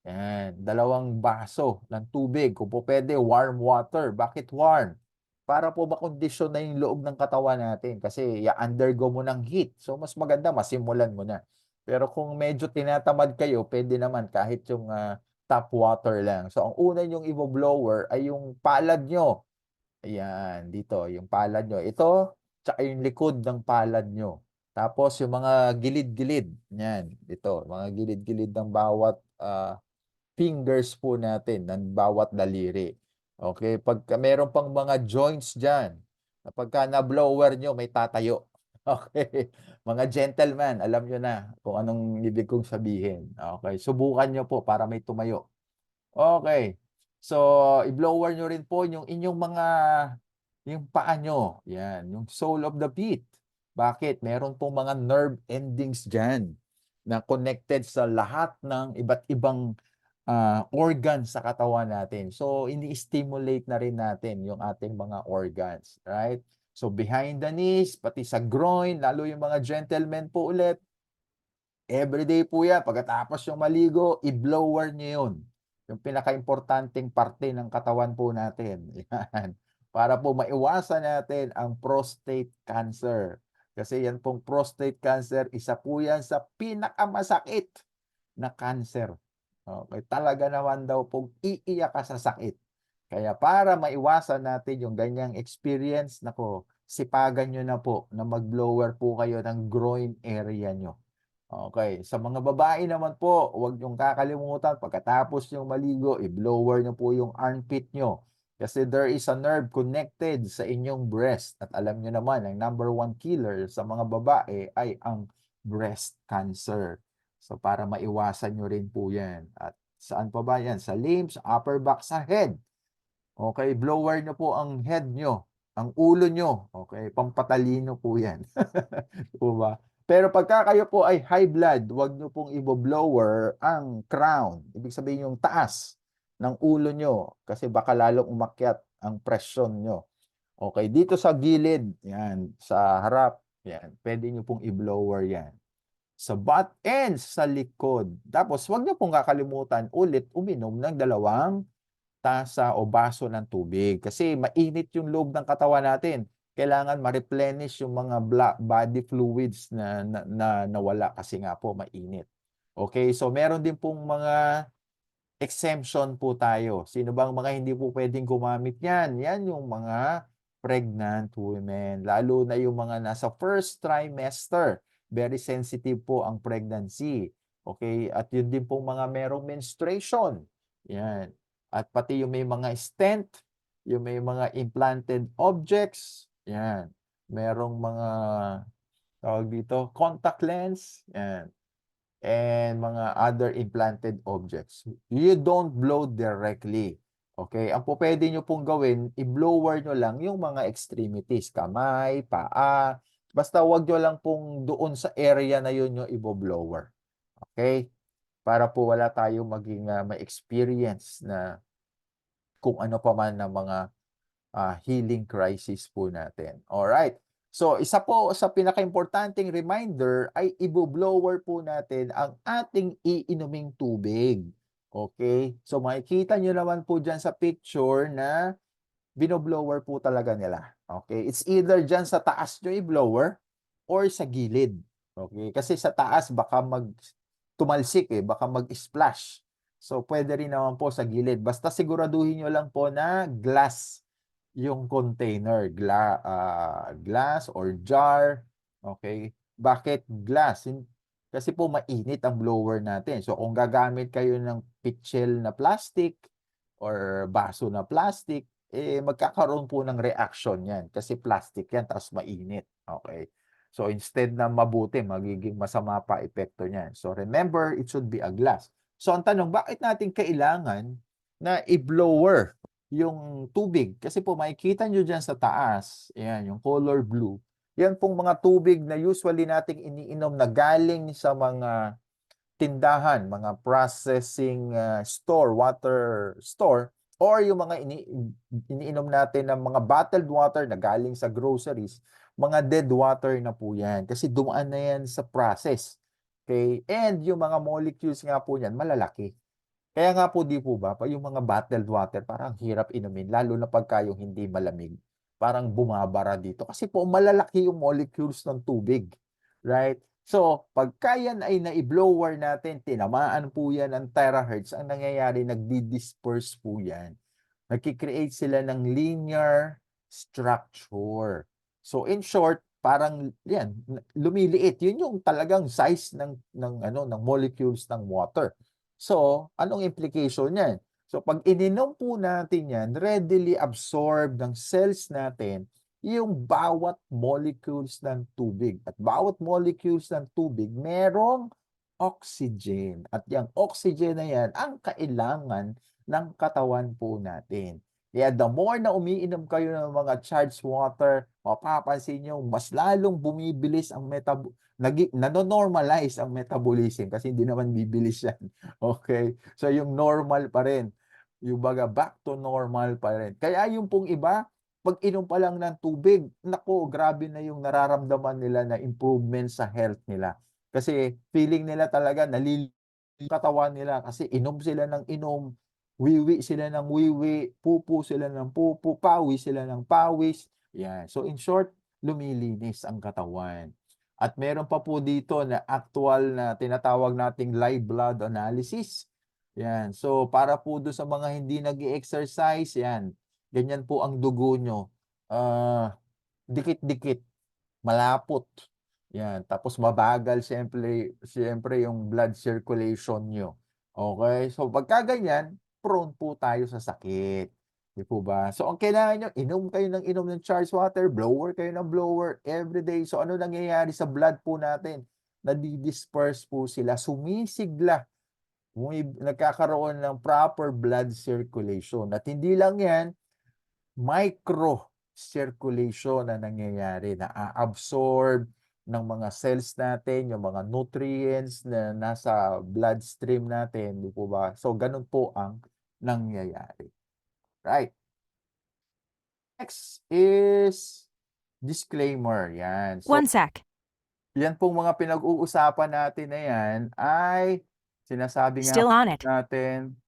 Yan, 2 baso ng tubig. Kung po pwede, warm water. Bakit warm? Para po makondisyon na yung loob ng katawan natin kasi i-undergo mo ng heat. So, mas maganda, masimulan mo na. Pero kung medyo tinatamad kayo, pwede naman kahit yung tap water lang. So, ang una nyong i-blower ay yung palad nyo. Ayan, dito, yung palad nyo. Ito, tsaka yung likod ng palad nyo. Tapos, yung mga gilid-gilid. Yan, dito, mga gilid-gilid ng bawat fingers po natin, ng bawat daliri. Okay, pagka meron pang mga joints dyan, pagka na-blower nyo, may tatayo. Okay, mga gentleman, alam nyo na kung anong ibig kong sabihin. Okay, subukan nyo po para may tumayo. Okay. So, i-blower nyo rin po yung inyong mga, yung paa nyo. Yan, yung sole of the feet. Bakit? Meron pong mga nerve endings dyan na connected sa lahat ng iba't ibang organ sa katawan natin. So, ini-stimulate na rin natin yung ating mga organs. Right? So, behind the knees, pati sa groin, lalo yung mga gentlemen po ulit, everyday po yan. Pagkatapos yung maligo, i-blower nyo yun. Yung pinaka-importanting parte ng katawan po natin. Yan. Para po maiwasan natin ang prostate cancer. Kasi yan pong prostate cancer, isa po yan sa pinakamasakit na cancer. Okay, talaga naman daw pong iiyak ka sa sakit. Kaya para maiwasan natin yung ganyang experience, nako, sipagan nyo na po na mag-blower po kayo ng groin area nyo. Okay, sa mga babae naman po, huwag niyong kakalimutan pagkatapos niyong maligo, i-blower niyo po yung armpit niyo. Kasi there is a nerve connected sa inyong breast. At alam nyo naman, ang number one killer sa mga babae ay ang breast cancer. So para maiwasan nyo rin po yan. At saan pa ba yan? Sa limbs, upper back, sa head. Okay, blower nyo po ang head nyo, ang ulo nyo. Okay, pampatalino po yan. Po ba? Pero pagka kayo po ay high blood, huwag nyo pong ibo-blower ang crown. Ibig sabihin yung taas ng ulo nyo kasi baka lalong umakyat ang presyon nyo. Okay, dito sa gilid, yan, sa harap, yan, pwede nyo pong i-blower yan. Sa butt ends, sa likod. Tapos, huwag nyo pong kakalimutan ulit uminom ng 2 tasa o baso ng tubig. Kasi mainit yung loob ng katawan natin. Kailangan ma-replenish yung mga body fluids na nawala kasi nga po mainit. Okay, so meron din pong mga exemption po tayo. Sino bang mga hindi po pwedeng gumamit yan? Yan yung mga pregnant women, lalo na yung mga nasa first trimester. Very sensitive po ang pregnancy. Okay, at yun din pong mga merong menstruation. Yan. At pati yung may mga stent, yung may mga implanted objects, yan. Merong mga tawag dito, contact lens, yan, and mga other implanted objects. You don't blow directly. Okay? Ang po pwede nyo pong gawin, i-blower nyo lang yung mga extremities, kamay, paa, basta wag nyo lang pong doon sa area na yun yung i-blower. Okay? Para po wala tayong maging may experience na kung ano pa man na mga healing crisis po natin. Alright. So, isa po sa pinaka-importanting reminder ay i-blower po natin ang ating iinuming tubig. Okay? So, makikita nyo naman po dyan sa picture na binoblower po talaga nila. Okay? It's either dyan sa taas nyo i-blower or sa gilid. Okay? Kasi sa taas baka tumalsik baka mag-splash. So, pwede rin naman po sa gilid. Basta siguraduhin nyo lang po na glass yung container, glass or jar. Okay? Bakit glass? Kasi po mainit ang blower natin. So kung gagamit kayo ng pitchel na plastic or baso na plastic, magkakaroon po ng reaction yan. Kasi plastic yan, tapos mainit. Okay? So instead na mabuti, magiging masama pa epekto niyan. So remember, it should be a glass. So ang tanong, bakit natin kailangan na i-blower yung tubig? Kasi po makikita nyo dyan sa taas, yan, yung color blue, yan pong mga tubig na usually nating iniinom na galing sa mga tindahan, mga processing store, water store, or yung mga iniinom natin ng mga bottled water na galing sa groceries, mga dead water na po yan. Kasi dumaan na yan sa process. Okay? And yung mga molecules nga po yan, malalaki. Kaya nga po, di po ba, yung mga bottled water, parang hirap inumin, lalo na pagka yung hindi malamig. Parang bumabara dito. Kasi po, malalaki yung molecules ng tubig. Right? So, pagka yan ay na-blower natin, tinamaan po yan ng terahertz, ang nangyayari, nagdi-disperse po yan. Nagki-create sila ng linear structure. So, in short, parang yan, lumiliit. Yun yung talagang size ng molecules ng water. So, anong implication niyan? So, pag ininom po natin yan, readily absorb ng cells natin yung bawat molecules ng tubig. At bawat molecules ng tubig, merong oxygen. At yung oxygen na yan, ang kailangan ng katawan po natin. Kaya the more na umiinom kayo ng mga charged water, mapapansin nyo, mas lalong bumibilis ang nanonormalize ang metabolism kasi hindi naman bibilis yan. Okay? So yung normal pa rin. Yung baga back to normal pa rin. Kaya yung pong iba, pag inom pa lang ng tubig, nako, grabe na yung nararamdaman nila na improvement sa health nila. Kasi feeling nila talaga katawan nila kasi inom sila ng inom, wiwi sila ng wiwi, pupo sila ng pupo, pawis sila ng pawis. Yan. So in short, lumilinis ang katawan. At meron pa po dito na actual na tinatawag nating live blood analysis. Yan. So para po do sa mga hindi nag-exercise, yan. Ganyan po ang dugo nyo. Dikit-dikit, malapot. Yan. Tapos mabagal siyempre yung blood circulation nyo. Okay? So pagka ganyan, prone po tayo sa sakit. Di po ba? So, ang kailangan nyo, inom kayo ng charged water, blower kayo ng blower everyday. So, ano nangyayari sa blood po natin? Nadi-disperse po sila, sumisigla. Nagkakaroon ng proper blood circulation. At hindi lang yan, micro circulation na nangyayari, na-absorb ng mga cells natin, yung mga nutrients na nasa bloodstream natin, di po ba? So, ganun po ang nangyayari. Right. Next is disclaimer. Yan. So, One sec. yan pong mga pinag-uusapan natin na yan ay sinasabi nga Still on it. natin,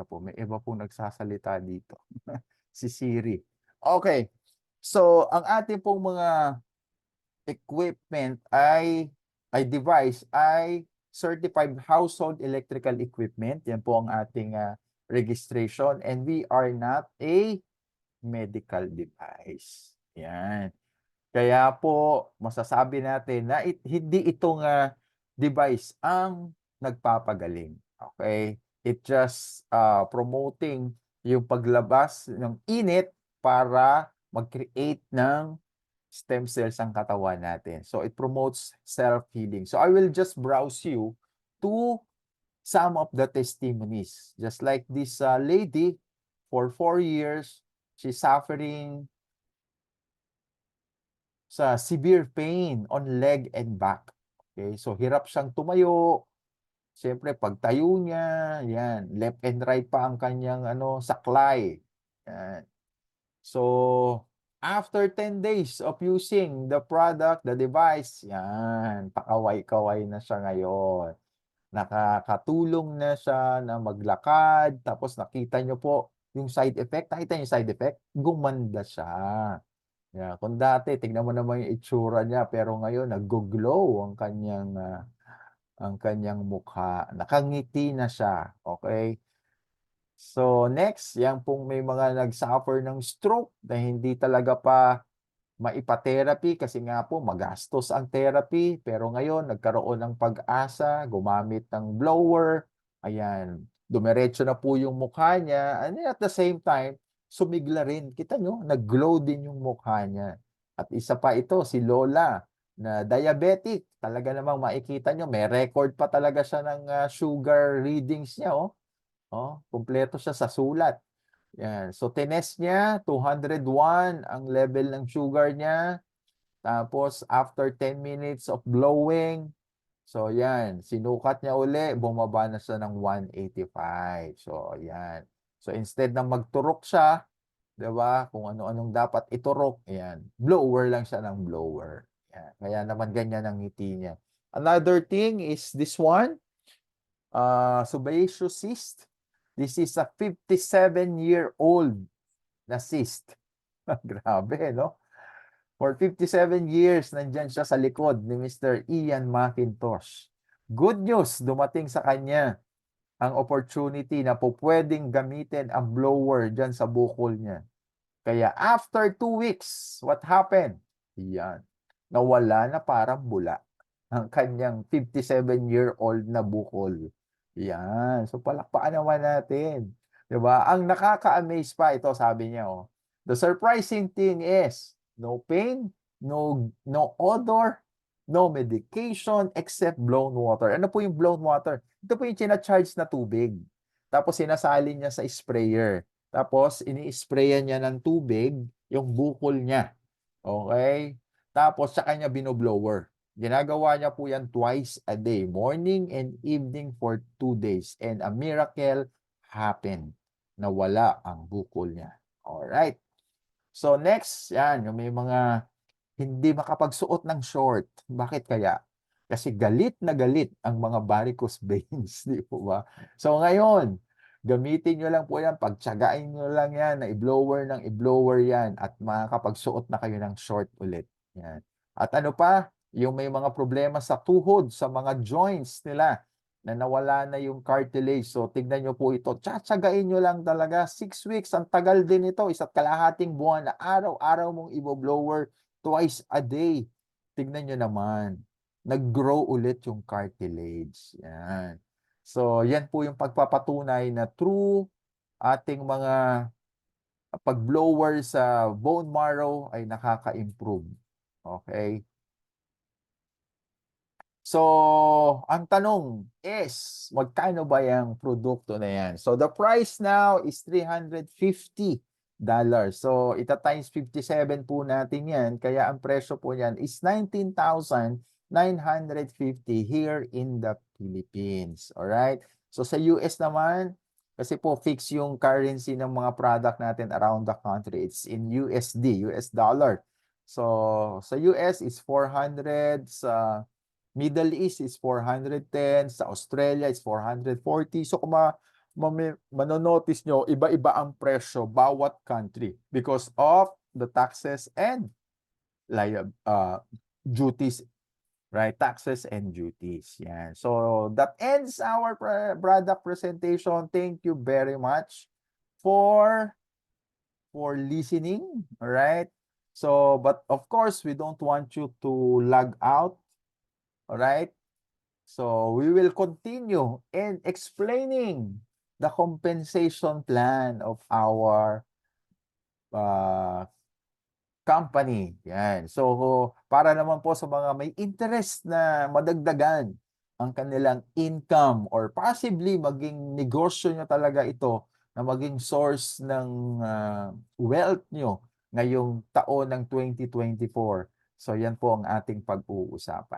po, may iba pong nagsasalita dito. Si Siri. Okay. So, ang ating pong mga equipment ay device ay certified household electrical equipment. Yan po ang ating registration, and we are not a medical device. Yan. Kaya po masasabi natin na hindi itong device ang nagpapagaling. Okay? It just promoting yung paglabas ng init para mag-create ng stem cells ang katawan natin. So it promotes self-healing. So I will just browse you to some of the testimonies. Just like this lady, for 4 years, she's suffering sa severe pain on leg and back. Okay, so hirap siyang tumayo. Siyempre, pagtayo niya, yan, left and right pa ang kanyang saklay. Yan. So, after 10 days of using the product, the device, yan, pakaway-kaway na siya ngayon. Nakakatulong na siya na maglakad, tapos nakita niyo po yung side effect. Nakita niyo yung side effect? Gumanda siya. Yeah, kung dati tignan mo naman yung itsura niya, pero ngayon naggo-glow ang kanyang mukha. Nakangiti na siya, okay? So next, yan pong may mga nag-suffer ng stroke na hindi talaga pa maipa-therapy kasi nga po magastos ang therapy, pero ngayon nagkaroon ng pag-asa, gumamit ng blower, ayan, dumiretso na po yung mukha niya, and at the same time, sumigla rin. Kita nyo, nag-glow din yung mukha niya. At isa pa ito, si Lola, na diabetic. Talaga namang makikita nyo, may record pa talaga siya ng sugar readings niya, oh. Oh, kumpleto siya sa sulat. Yan. So, tinest niya, 201 ang level ng sugar niya. Tapos, after 10 minutes of blowing, so yan, sinukat niya uli, bumaba na siya ng 185. So, yan. So, instead na magturok siya, 'di ba? Kung ano-anong dapat iturok, yan. Blower lang siya ng blower. Yan. Kaya naman ganyan ang ngiti niya. Another thing is this one, sebaceous cyst. This is a 57-year-old na cyst. Grabe, no? For 57 years, nandyan siya sa likod ni Mr. Ian McIntosh. Good news, dumating sa kanya ang opportunity na po pwedeng gamitin ang blower dyan sa bukol niya. Kaya after 2 weeks, what happened? Yan. Nawala na parang bula ang kanyang 57-year-old na bukol. Yan. So palakpakan naman natin. 'Di ba? Ang nakaka-amaze pa ito, sabi niya, oh. The surprising thing is no pain, no odor, no medication except blown water. Ano po yung blown water? Ito po yung china-charge na tubig. Tapos sinasalin niya sa sprayer. Tapos ini-sprayan niya ng tubig yung bukol niya. Okay? Tapos sa kanya binoblower. Ginagawa niya po yan twice a day, morning and evening for 2 days. And a miracle happened. Nawala ang bukol niya. Alright. So next, yan, yung may mga hindi makapagsuot ng short. Bakit kaya? Kasi galit na galit ang mga varicose veins, di po ba? So ngayon, gamitin nyo lang po yan, pagtsagain nyo lang yan, na i-blower yan, at makakapagsuot na kayo ng short ulit. Yan. At ano pa, yung may mga problema sa tuhod, sa mga joints nila, na nawala na yung cartilage. So, tignan nyo po ito. Tsatsagain nyo lang talaga. 6 weeks, ang tagal din ito. 1.5 buwan na araw-araw mong i-blower twice a day. Tignan nyo naman. Nag-grow ulit yung cartilage. Yan. So, yan po yung pagpapatunay na true ating mga pag-blower sa bone marrow ay nakaka-improve. Okay? So, ang tanong is, magkano ba yung produkto na yan? So, the price now is $350. So, ita-times 57 po natin yan. Kaya ang presyo po yan is 19,950 here in the Philippines. Alright? So, sa US naman, kasi po fix yung currency ng mga product natin around the country. It's in USD, US dollar. So, sa US is 400, sa Middle East is 410, sa Australia is 440. So kung manonotice nyo, iba-iba ang presyo bawat country because of the taxes and duties, right? Taxes and duties. Yan. So that ends our product presentation. Thank you very much for listening. All right? So, but of course, we don't want you to lag out. All right? So we will continue in explaining the compensation plan of our uh, company. Yan. So para naman po sa mga may interest na madagdagan ang kanilang income or possibly maging negosyo nyo talaga ito na maging source ng wealth nyo ngayong taon ng 2024. So yan po ang ating pag-uusapan.